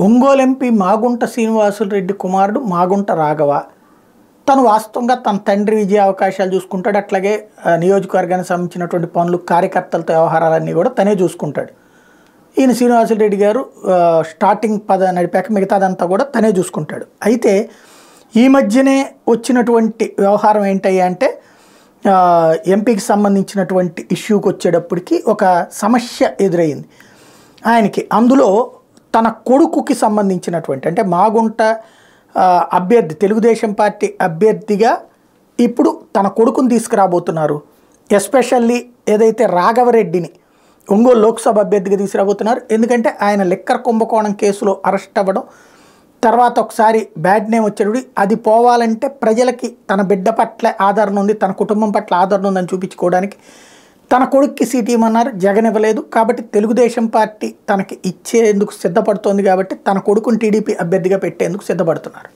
Ongole MP Magunta Srinivasulu Reddy కుమారుడు మాగుంట రాఘవ. తను వాస్తవంగా తన తండ్రి విజయ అవకాశాలు చూసుకుంటాడు. అట్లాగే నియోజకవర్గానికి సంబంధించినటువంటి పనులు, కార్యకర్తలతో వ్యవహారాలన్నీ కూడా తనే చూసుకుంటాడు. ఈయన శ్రీనివాసులరెడ్డి గారు స్టార్టింగ్ నడిపాక మిగతాదంతా కూడా తనే చూసుకుంటాడు. అయితే ఈ మధ్యనే వచ్చినటువంటి వ్యవహారం ఏంటయ్యా అంటే ఎంపీకి సంబంధించినటువంటి ఇష్యూకి వచ్చేటప్పటికి ఒక సమస్య ఎదురైంది ఆయనకి. అందులో తన కొడుకుకి సంబంధించినటువంటి అంటే మాగుంట అభ్యర్థి, తెలుగుదేశం పార్టీ అభ్యర్థిగా ఇప్పుడు తన కొడుకుని తీసుకురాబోతున్నారు. ఎస్పెషల్లీ ఏదైతే రాఘవరెడ్డిని ఒంగోలు లోక్సభ అభ్యర్థిగా తీసుకురాబోతున్నారు. ఎందుకంటే ఆయన లిక్కర్ కుంభకోణం కేసులో అరెస్ట్ అవ్వడం, తర్వాత ఒకసారి బ్యాడ్ నేమ్ వచ్చేటప్పుడు అది పోవాలంటే ప్రజలకి తన బిడ్డ పట్ల ఆదరణ ఉంది, తన కుటుంబం పట్ల ఆదరణ ఉందని చూపించుకోవడానికి తన కొడుక్కి సీట్ ఇవ్వమన్నారు. జగన్ ఇవ్వలేదు. కాబట్టి తెలుగుదేశం పార్టీ తనకి ఇచ్చేందుకు సిద్ధపడుతోంది. కాబట్టి తన కొడుకుని టీడీపీ అభ్యర్థిగా పెట్టేందుకు సిద్ధపడుతున్నారు.